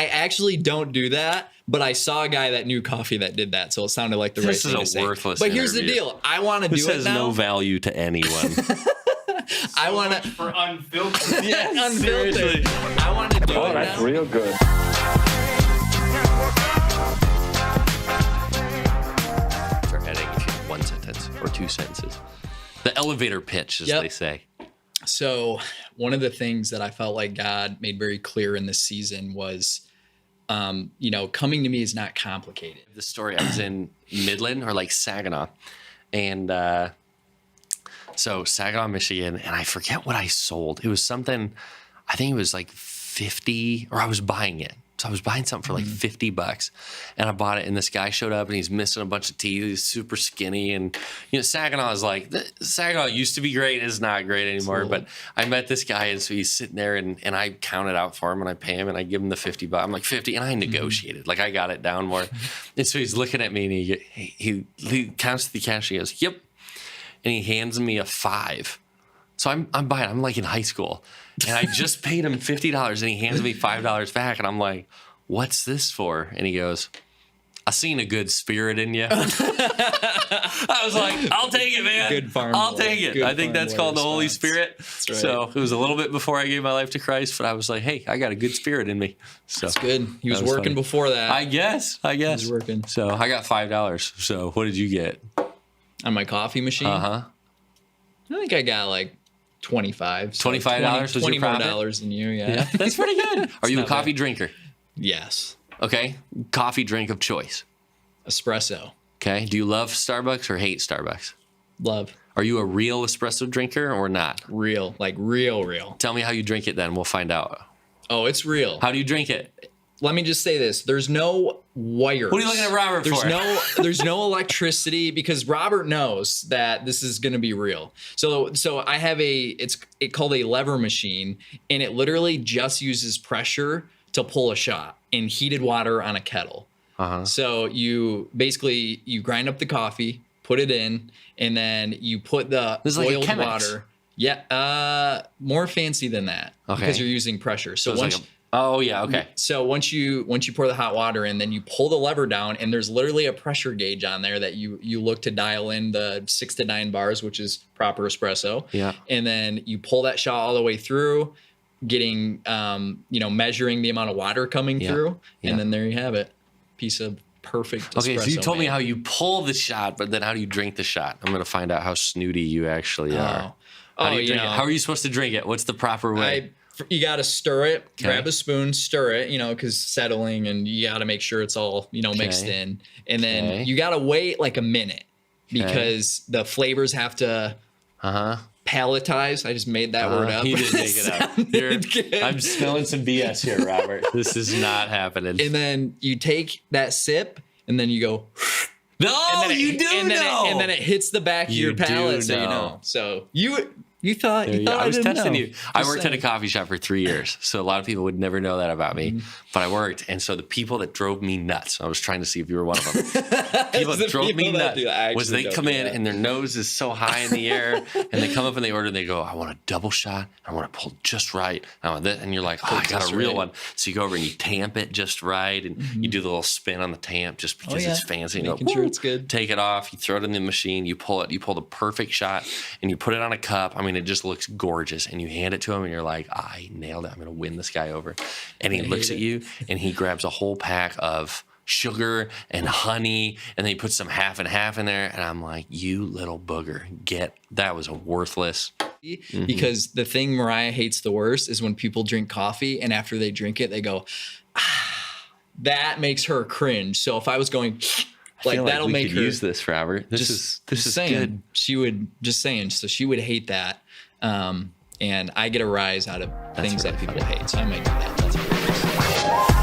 I actually don't do that, but I saw a guy that knew coffee that did that, so it sounded like the right thing to say. This is a worthless But here's the interview. deal. I want to do This it has now. no value to anyone. I want to For unfiltered. unfiltered. Seriously. I want to do it That's now. real good. Start editing if you have one sentence or two sentences. The elevator pitch, as Yep. they say. So one of the things that I felt like God made very clear in this season was, coming to me is not complicated. The story, I was in Midland or like Saginaw, and so Saginaw, Michigan, and I forget what I sold. It was something, I think it was like 50, or I was buying it. So I was buying something for like $50, and I bought it, and this guy showed up, and he's missing a bunch of teeth. He's super skinny, and Saginaw is like, Saginaw used to be great, it's not great anymore. But I met this guy, and so he's sitting there, and I count it out for him, and I pay him, and I give him the $50. I'm like 50, and I negotiated, like I got it down more. And so he's looking at me, and he counts the cash. He goes, "Yep," and he hands me a $5. So I'm buying. I'm like in high school, and I just paid him $50, and he hands me $5 back, and I'm like, "What's this for?" And he goes, "I seen a good spirit in you." I was like, "I'll take it, man. Good farm I'll boy. take it." Good I think farm that's boy called the Holy response. Spirit. right. So it was a little bit before I gave my life to Christ, but I was like, "Hey, I got a good spirit in me." So It's good. He was That was working funny. before that I guess. He was working So I got $5. So what did you get? on my coffee machine. Uh-huh. I think I got like 25. so $25 was your 20 more profit? dollars than you. Yeah. Yeah, that's pretty good. Are you a not coffee bad. drinker? Yes. Okay. Coffee drink of choice. Espresso. Okay. Do you love Starbucks or hate Starbucks? Love. Are you a real espresso drinker or not? Real. Like real. Tell me how you drink it then. We'll find out. Oh, it's real. How do you drink it? Let me just say this. There's no wires. What are you looking at Robert there's for? There's no electricity because Robert knows that this is going to be real. So I have it's called a lever machine, and it literally just uses pressure to pull a shot in heated water on a kettle. Uh-huh. So you grind up the coffee, put it in, and then you put the This is like a boiled Chemex. water. Yeah, more fancy than that Okay. because you're using pressure. So It's once like oh, yeah. Okay. so once you pour the hot water in, then you pull the lever down, and there's literally a pressure gauge on there that you look to dial in the 6 to 9 bars, which is proper espresso. Yeah. And then you pull that shot all the way through, getting measuring the amount of water coming Yeah. through, Yeah. and then there you have it, piece of perfect. Okay. So you espresso told me made. how you pull the shot, but then how do you drink the shot? I'm going to find out how snooty you actually are. How do you drink it? How are you supposed to drink it? What's the proper way? You got to stir it, Okay. grab a spoon, stir it, because settling, and you got to make sure it's all, mixed Okay. in. And then Okay. you got to wait like a minute because the flavors have to Uh-huh. palletize. I just made that word up. You didn't make it up. Sounded good. I'm smelling some BS here, Robert. This is not happening. And then you take that sip, and then you go, No, and then you do and then know. and then it hits the back of You your palate, do so you know. know. So you thought There you you thought go. I was didn't testing know. you. I Just worked at a saying. coffee shop for 3 years, so a lot of people would never know that about me. But I worked, and so the people that drove me nuts, I was trying to see if you were one of them. People It's that the drove me people that nuts do that. I was actually they don't come do in that. and their nose is so high in the air, and they come up and they order and they go, "I want a double shot. I want to pull just right. I want this," and you're like, "Oh, I got just a real right. one." So you go over and you tamp it just right, and you do the little spin on the tamp just because yeah. it's fancy. And you Making go, sure "Woo." it's good. Take it off. You throw it in the machine. You pull it. You pull the perfect shot, and you put it on a cup. I mean, it just looks gorgeous. And you hand it to him, and you're like, "I nailed it. I'm going to win this guy over." And he looks hate at it. you, and he grabs a whole pack of sugar and honey, and then he puts some half and half in there. And I'm like, "You little booger, that was a worthless." Because the thing Mariah hates the worst is when people drink coffee and after they drink it, they go, that makes her cringe. So if I was going like feel that'll we make could her use this, Robert. This just is saying, good. She would just saying, so she would hate that. And I get a rise out of things that really people hate. So I might do that. That's